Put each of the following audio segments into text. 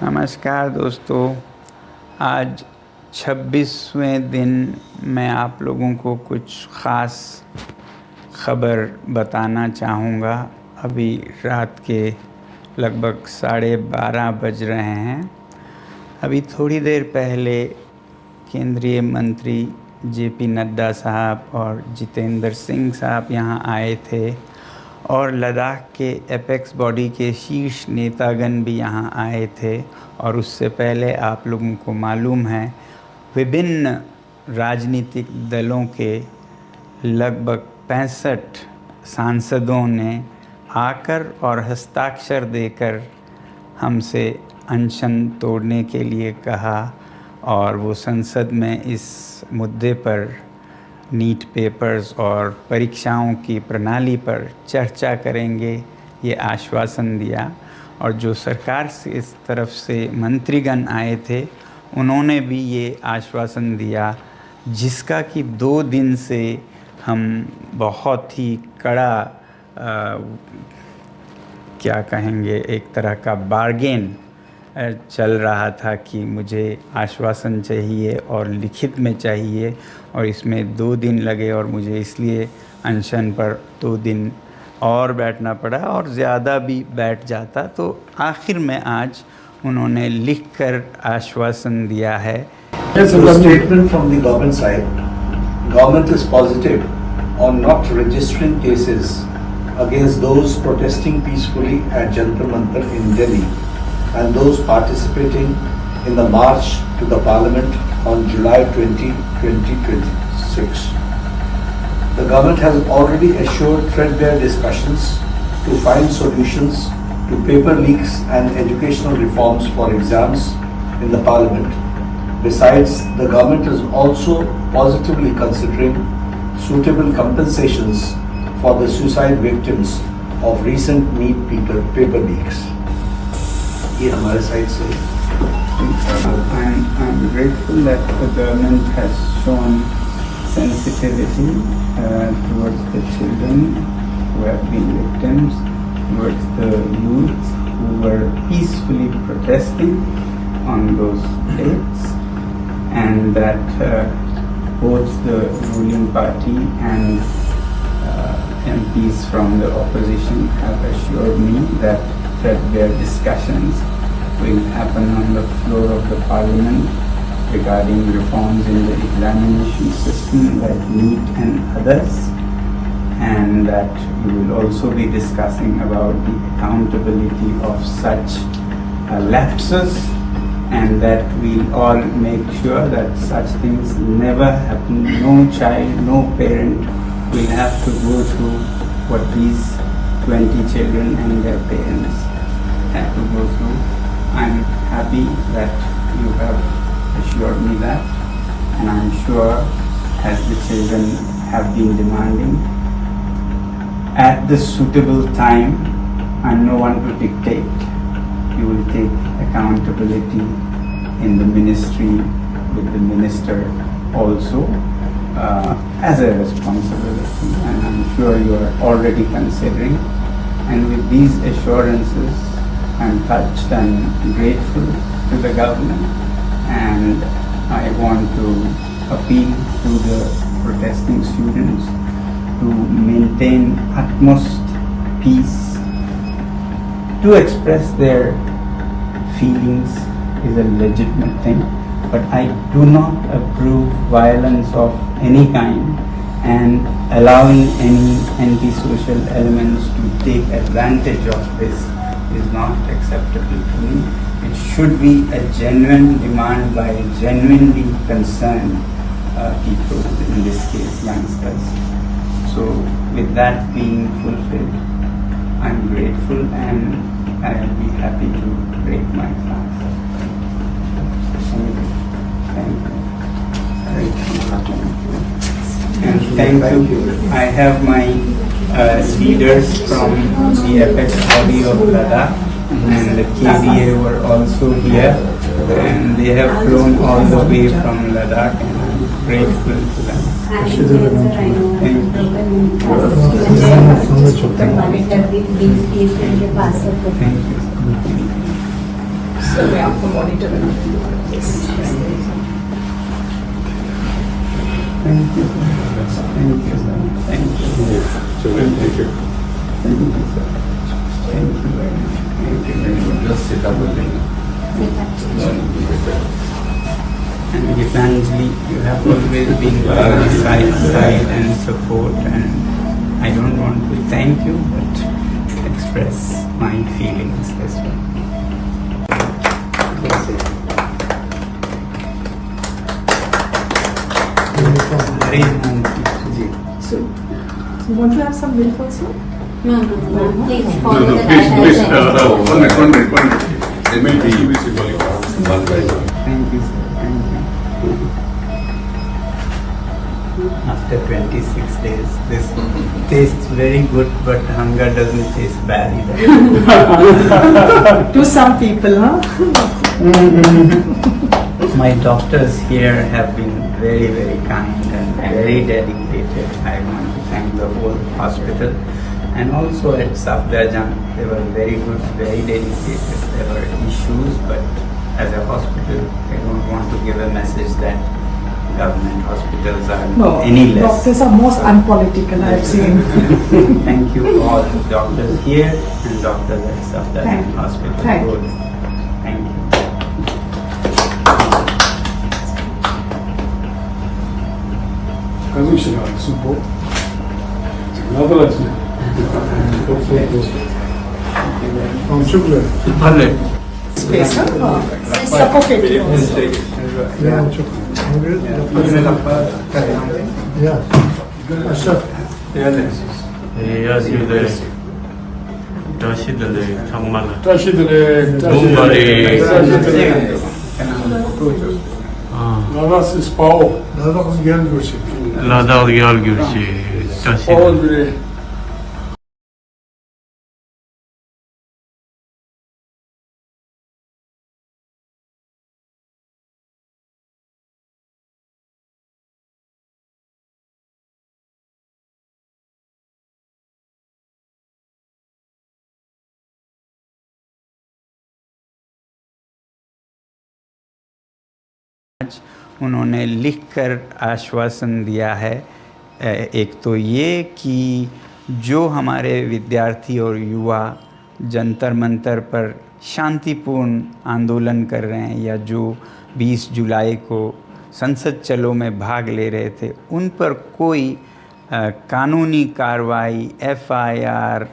नमस्कार दोस्तों। आज 26वें दिन मैं आप लोगों को कुछ ख़ास ख़बर बताना चाहूँगा। अभी रात के लगभग 12:30 बज रहे हैं। अभी थोड़ी देर पहले केंद्रीय मंत्री जेपी नड्डा साहब और जितेंद्र सिंह साहब यहाँ आए थे और लद्दाख के एपेक्स बॉडी के शीर्ष नेतागण भी यहाँ आए थे। और उससे पहले आप लोगों को मालूम है विभिन्न राजनीतिक दलों के लगभग 65 सांसदों ने आकर और हस्ताक्षर देकर हमसे अनशन तोड़ने के लिए कहा और वो संसद में इस मुद्दे पर नीट पेपर्स और परीक्षाओं की प्रणाली पर चर्चा करेंगे, ये आश्वासन दिया। और जो सरकार से इस तरफ से मंत्रीगण आए थे उन्होंने भी ये आश्वासन दिया, जिसका कि 2 दिन से हम बहुत ही कड़ा क्या कहेंगे, एक तरह का बार्गेन चल रहा था कि मुझे आश्वासन चाहिए और लिखित में चाहिए, और इसमें 2 दिन लगे और मुझे इसलिए अनशन पर 2 दिन और बैठना पड़ा, और ज़्यादा भी बैठ जाता तो आखिर में आज उन्होंने लिखकर आश्वासन दिया है। Statement from the government side. Government is positive on not registering cases against those protesting peacefully at Jantar Mantar in Delhi and those participating in the march to the Parliament on July 20, 2026. The government has already assured threadbare discussions to find solutions to paper leaks and educational reforms for exams in the Parliament. Besides, the government is also positively considering suitable compensations for the suicide victims of recent NEET paper leaks. ये हमारे side से I'm grateful that the government has shown sensitivity towards the children who have been victims, towards the youth who were peacefully protesting on those dates, and that both the ruling party and MPs from the opposition have assured me that threadbare discussions will happen on the floor of the Parliament regarding reforms in the examination system like NEET and others, and that we will also be discussing about the accountability of such lapses, and that we all make sure that such things never happen. No child, no parent will have to go through what these 20 children and their parents had to go through. I'm happy that you have assured me that, and I'm sure, as the children have been demanding, at the suitable time, and no one to dictate, you will take accountability in the ministry with the minister also as a responsibility, and I'm sure you are already considering. And with these assurances, I'm touched and grateful to the government, and I want to appeal to the protesting students to maintain utmost peace. To express their feelings is a legitimate thing, but I do not approve violence of any kind, and allowing any antisocial elements to take advantage of this is not acceptable to me. It should be a genuine demand by genuinely concerned people, in this case youngsters. So with that being fulfilled, I'm grateful and I'll be happy to break my fast. Thank you. And thank you. I have my leaders from the apex body of Ladakh, and the KDA were also here, and they have flown all the way from Ladakh, and I'm grateful to them. Thank you. Thank you. So मैं आपको monitor बनाती हूँ. Yes. Thank you, sir. Thank you, sir. Thank you. Thank you. Thank you, sir. Thank you very much. Thank you very much. Just sit up with me. And Gitanjali, you have always been by my side and support, and I don't want to thank you, but express my feelings as well. Very moving. So you want to have some milk also? No, please No, follow no, the please, please, guidelines. 1 minute. There may be visible one by one. Thank you, sir. Thank you. After 26 days, this tastes very good, but hunger doesn't taste bad either. To some people, huh? My doctors here have been very, very kind and very dedicated. I want to thank the whole hospital. And also at Safdarjung, they were very good, very dedicated. There were issues, but as a hospital, I don't want to give a message that government hospitals are No, any less. doctors are most unpolitical, I've seen. Thank you all doctors here and doctors at Safdarjung Thank you. Hospital. Thank you. Both. Thank you. Commissioner, support. Congratulations. From Chukle. Space, huh? Suffocate you. Yeah, Chukle. Yeah. Ashraf. Rashidale, Chamala. Taşidile. Mumbari. Naras ispao. Naras gel görüşelim. Ladal Yal Gürsi, Paul Rashid. bile. उन्होंने लिखकर आश्वासन दिया है। एक तो ये कि जो हमारे विद्यार्थी और युवा जंतर मंतर पर शांतिपूर्ण आंदोलन कर रहे हैं या जो 20 जुलाई को संसद चलो में भाग ले रहे थे, उन पर कोई कानूनी कार्रवाई, FIR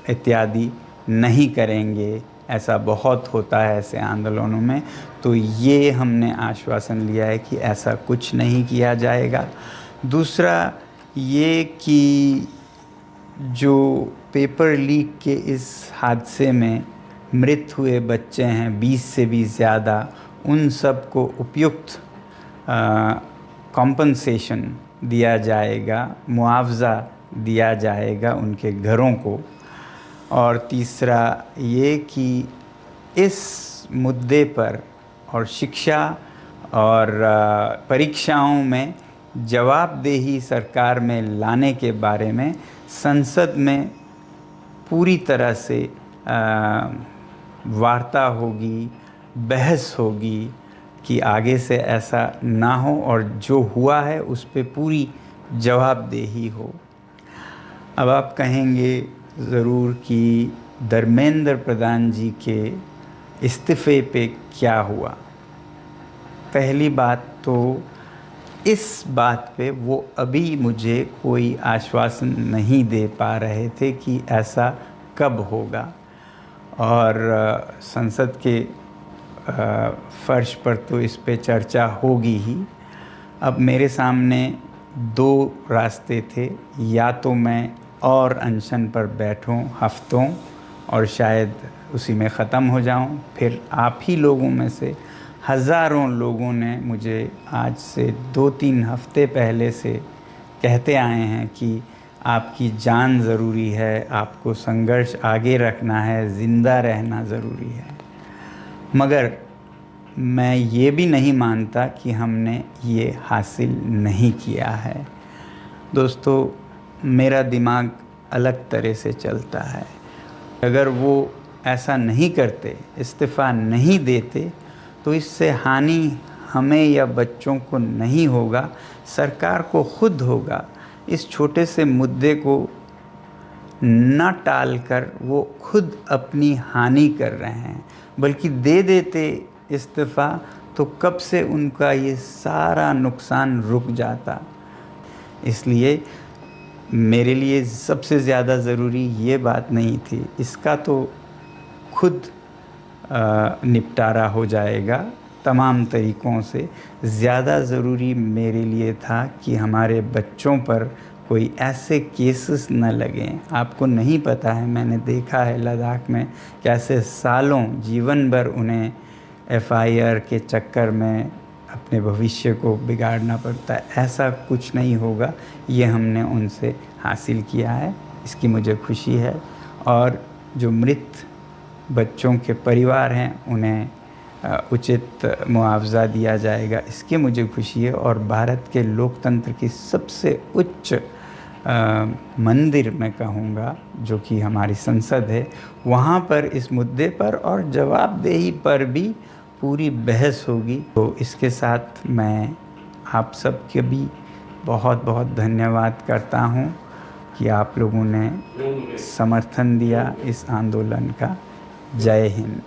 इत्यादि नहीं करेंगे। ऐसा बहुत होता है ऐसे आंदोलनों में। तो ये हमने आश्वासन लिया है कि ऐसा कुछ नहीं किया जाएगा। दूसरा ये कि जो पेपर लीक के इस हादसे में मृत हुए बच्चे हैं 20 से भी ज़्यादा, उन सब को उपयुक्त कॉम्पनसेशन दिया जाएगा, मुआवज़ा दिया जाएगा उनके घरों को। और तीसरा ये कि इस मुद्दे पर और शिक्षा और परीक्षाओं में जवाबदेही सरकार में लाने के बारे में संसद में पूरी तरह से वार्ता होगी, बहस होगी कि आगे से ऐसा ना हो और जो हुआ है उस पे पूरी जवाबदेही हो। अब आप कहेंगे ज़रूर कि धर्मेंद्र प्रधान जी के इस्तीफ़े पे क्या हुआ। पहली बात तो इस बात पे वो अभी मुझे कोई आश्वासन नहीं दे पा रहे थे कि ऐसा कब होगा। और संसद के फर्श पर तो इस पे चर्चा होगी ही। अब मेरे सामने दो रास्ते थे, या तो मैं और अनशन पर बैठूं हफ्तों और शायद उसी में ख़त्म हो जाऊं। फिर आप ही लोगों में से हज़ारों लोगों ने मुझे आज से 2-3 हफ्ते पहले से कहते आए हैं कि आपकी जान ज़रूरी है, आपको संघर्ष आगे रखना है, ज़िंदा रहना ज़रूरी है। मगर मैं ये भी नहीं मानता कि हमने ये हासिल नहीं किया है। दोस्तों, मेरा दिमाग अलग तरह से चलता है। अगर वो ऐसा नहीं करते, इस्तीफ़ा नहीं देते, तो इससे हानि हमें या बच्चों को नहीं होगा, सरकार को खुद होगा। इस छोटे से मुद्दे को न टालकर वो खुद अपनी हानि कर रहे हैं, बल्कि दे देते इस्तीफ़ा तो कब से उनका ये सारा नुकसान रुक जाता। इसलिए मेरे लिए सबसे ज़्यादा ज़रूरी ये बात नहीं थी, इसका तो खुद निपटारा हो जाएगा तमाम तरीक़ों से। ज़्यादा ज़रूरी मेरे लिए था कि हमारे बच्चों पर कोई ऐसे केसेस न लगें। आपको नहीं पता है, मैंने देखा है लद्दाख में कैसे सालों जीवन भर उन्हें FIR के चक्कर में अपने भविष्य को बिगाड़ना पड़ता है। ऐसा कुछ नहीं होगा, ये हमने उनसे हासिल किया है, इसकी मुझे खुशी है। और जो मृत बच्चों के परिवार हैं उन्हें उचित मुआवज़ा दिया जाएगा, इसकी मुझे खुशी है। और भारत के लोकतंत्र की सबसे उच्च मंदिर मैं कहूँगा, जो कि हमारी संसद है, वहाँ पर इस मुद्दे पर और जवाबदेही पर भी पूरी बहस होगी। तो इसके साथ मैं आप सबके भी बहुत बहुत धन्यवाद करता हूँ कि आप लोगों ने समर्थन दिया इस आंदोलन का। जय हिंद।